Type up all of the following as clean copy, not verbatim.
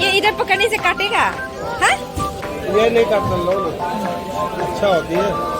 ये इधर पकड़ने से काटेगा? हाँ? ये नहीं काटता, लो लो, अच्छा होती है।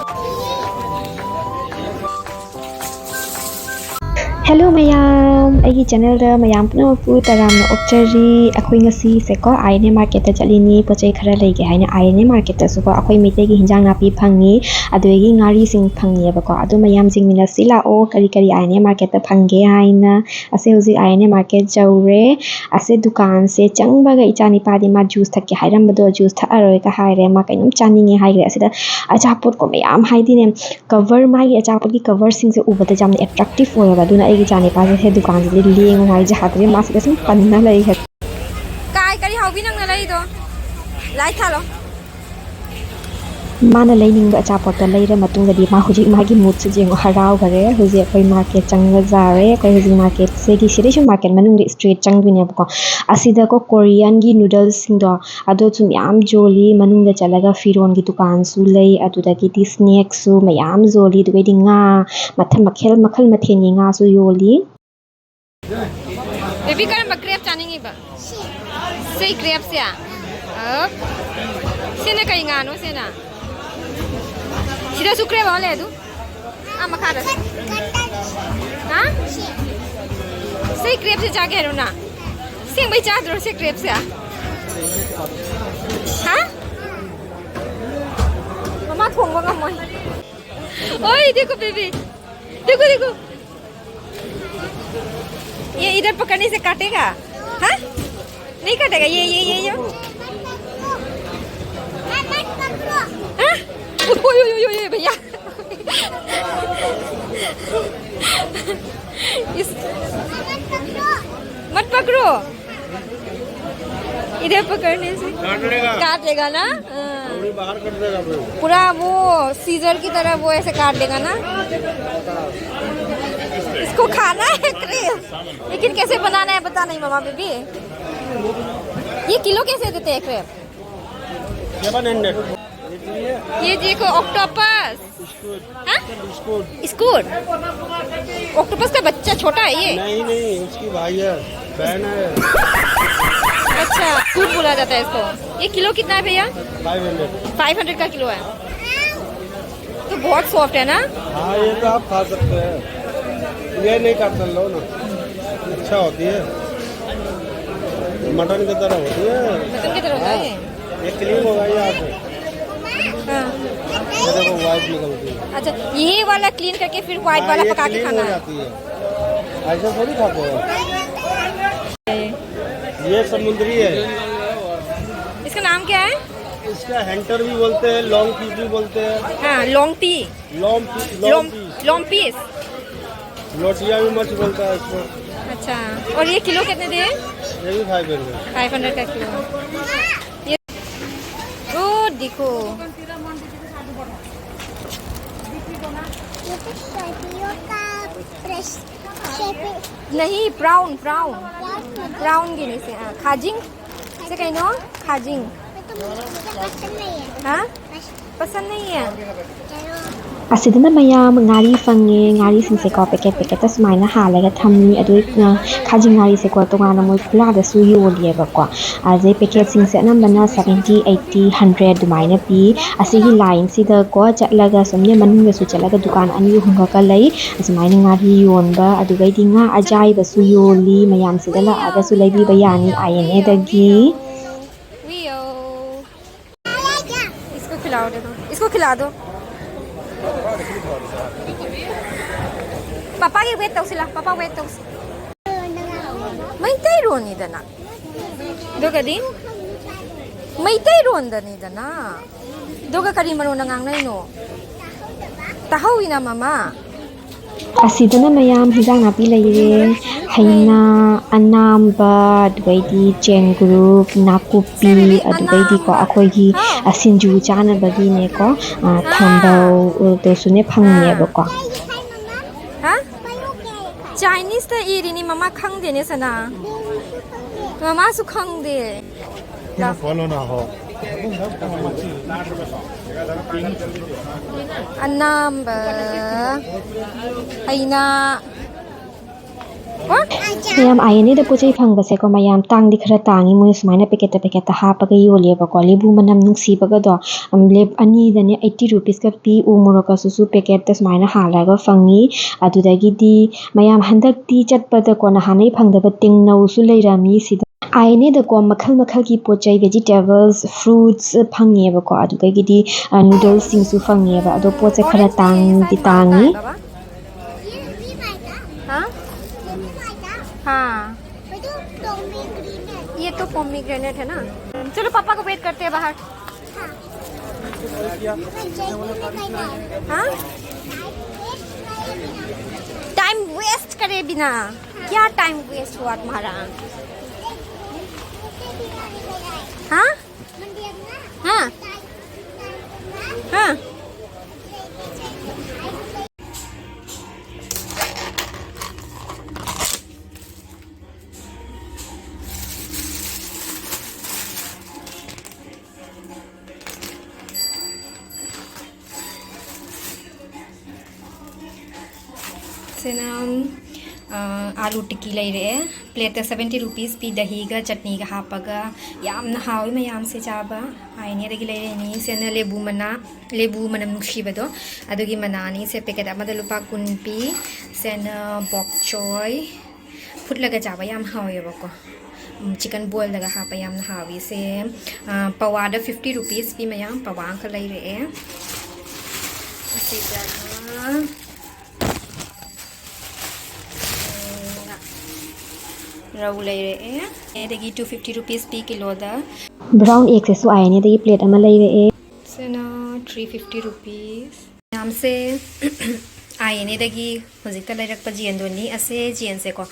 Hello mayam, aigi channel da mayam puna pu taram na okchari akhoi ngasi se ko aine market ta chalini pochei khara leige haina aine market ta su ko akhoi meitei gi hinjang na pi phangi adugi ngari sing phangi ba ko adu mayam jing mina sila o kari kari aine market ta phange haina ase uji aine market jaure ase dukan se changba ga ichani pa di ma juice thak ki hairam bado juice tha aroi ka haire ma kainum chaninge haire ase da acha pot ko mayam haidi ne cover mai acha pot ki cover sing se ubata jam attractive hoya ba duna जाने पास है दुकान से लेंगे हमारी जहां तक मास कसम पन्ना लई है काय करी हाउबी नंग लई दो लाई था लो माना लेनिंग अचा पोट लेरे मतुंग गदी मा हुजी मागी मूड से जेंग हराव घरे हुजी कोई मार्केट चंग जारे कोई हुजी मार्केट से की सिरेश मार्केट मनुंग स्ट्रीट चंग बिने को असिदा को कोरियन की नूडल्स सिंदो अदो चुम याम जोली मनुंग चलगा फिरोन की दुकान सु लई अदुदा की ती स्नैक सु मयाम जोली दुबे दिंगा मथल मखेल मखल मथेनी nga सु योली बेबी करम क्रेप चानिंगी बा से क्रेप से अब सेने कई गानो सेना सिदा सुक्रे वाले दु आ मखादा हां से क्रेप से जाके हेरो ना सिंग भाई चादर से क्रेप से हां मम्मा थोंग बा मोय ओए देखो बेबी देखो देखो ये इधर पकड़ने से काटेगा? हाँ? नहीं काटेगा ये हाँ? ओए भैया मत पकड़ो इधर पकड़ने से काट लेगा ना बाहर कर देगा पूरा वो सीजर की तरह वो ऐसे काट लेगा ना इसको खाना है क्रेप लेकिन कैसे बनाना है पता नहीं मामा बेबी ये किलो कैसे देते हैं क्रेप 700 ये देखो ऑक्टोपस स्कूड ऑक्टोपस का बच्चा छोटा है ये नहीं उसकी भाई है बहन है अच्छा स्कूड बोला जाता है इसको ये किलो कितना है भैया 500 का किलो है तो बहुत सॉफ्ट है ना हाँ ये तो आप खा सकते हैं ये नहीं काटता लो ना अच्छा होती है मटन की तरह होती है मटन की तरह होता है ये क्लीन होगा ये आप हाँ। देखो वाइट निकलती है अच्छा ये वाला क्लीन करके फिर व्हाइट वाला पका के खाना है ऐसा थोड़ी खाते हैं ये समुद्री है इसका नाम क्या है इसका हैंटर भी बोलते हैं लॉन्ग पीस भी बोलते हैं हाँ लॉन्ग पी लॉन्ग पीस लोटिया भी मछ बोलता है इसको अच्छा और ये किलो कितने दे ये भी 500 का किलो ये ओ देखो नहीं ब्राउन गिनी से खाजिंग से कहीं नो खाजिंग हाँ पसंद नहीं है असिदना मयाम ngari fange ngari singse ko packet ta sumaina halaga thamni adu khaji ngari se ko tongana moi khula da su yoli ba ko azai packet singse anambana 70 80 100 dumaina pi asigi line sida ko chatlaga somne manung da su chatlaga dukan ani hunga ka lai sumaina ngari yonba adu gai dinga ajai ba su yoli mayam sidala aga su lai bi bayani ayene dagi इसको खिला दो पापा के wait तौसिला पापा wait तौस meitei roni dana doga din meitei ron dani dana doga kari maro nangangnai no tahawi na mama asidana mayam hidang api leire haina anamba dwaidi chen group nakupi adwaidi ko akhoi gi sinju chana bagi ne ko thambau to sune phangye ba ko ha Chinese ta iri ni mama khang de ne sana mama su khang de ना follow ना हो anamba haina What? mayam ayane da pochei phangba se ko mayam tang di khara tangi mo sumaina packet ta ha pa ga yole ba ko lebu manam nungsi ba ga do leb ani da ne 80 rupees ka pi umuro ka su packet ta sumaina hala ga fangi adu da gi di mayam handak ti chat pa da ko na hanai phangda ba ting nau su leirami sida ayane da ko makhal ki pochei vegetables fruits phange ba ko adu ga gi di noodles sing su phange ba ado pochei khara tang di tangi हाँ हाँ ये तो pomegranate है ना चलो पापा को wait करते हैं बाहर हाँ टाइम वेस्ट करे बिना क्या टाइम वेस्ट हुआ तुम्हारा हाँ हाँ हाँ आलू टिक्की ले रहे प्लेट 70 रुपीस पी दही का चटनी का हापगा यामना हावी मैम से चाबा आईने दगी ले रही सेना लेबू मनम नुक्सीबदो अदुगी मनानी से पैकेट अमदा लुपा कुन पी सेना बॉक्चॉय फुटलगा चाबा याम हावेबको चिकन बॉयल लगा हापा यामना हावी से पवादा 50 रुपीस पी मैम पवा का ले रहे रऊ ले रहे दगी 250 रुपीस पी किलो दा brown egg se su ayane da plate ama lai re सेना 350 रुपीस नाम से आयने दगी हजिकता लाइरक प जियन दोनी असे जियन से को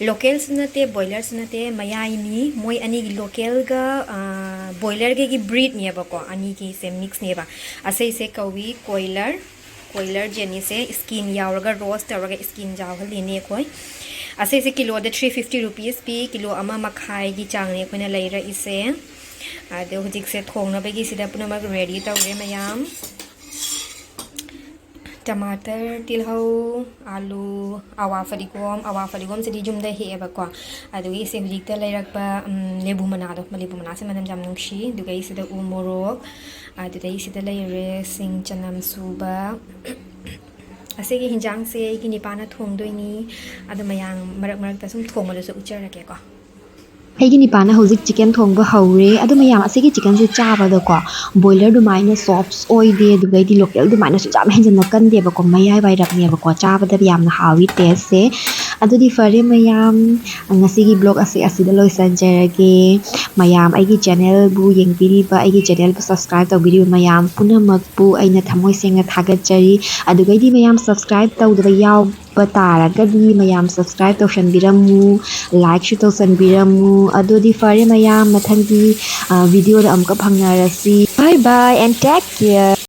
लोकल सुनते बॉयलर सुनते मयाइनी मोय अनि लोकल गा बॉयलर के की ब्रीड ने बको अनि की से मिक्स ने बा असे से कवी कोयलर जेनी से स्किन यावरगा रोस्ट तवरगा स्किन जाव लेने कोई असे से kilo the 350 rupees P kilo अमा मखाई की चांगने कोने लैरा इसे आदे हुजिक से थोंगना बेगी सिदा पुनमक रेडी तौरे मयाम टमाटर तिलहौ आलू आवा फरिगोम से दी जुमदा हेबको अदुगी से हुजिक त लैरकपा लेबू मना से मनम जाम नुक्सी दुगै सिदा उ मोरोक अदुदै सिदा लैरे सिंग चनम सुबा असेगी हिंजांग से की निपाना थोंगदोइनी अदु मयां मरक तसुम थोंगमलसु उचरके को aigi ni pana hojik chicken thongba haure adu mayam asigi chicken se chaba da ko boiler du maina soft oi de du gai di local du maina su jam henjen na kan de ba ko mayai bai rak ne ba ko chaba da yam na hawi taste se adu di fare mayam ngasigi blog asida loi sanjarage mayam aigi channel bu yengbiri ba aigi channel bu subscribe tawbiri mayam punamak bu aina thamoi senga thagat jari adu gai di mayam subscribe tawda yaw batara mayam subscribe tawshanbiramu like shu tawsanbiramu adodi fare mayam mathangi video da amka phangnarasi bye bye and take care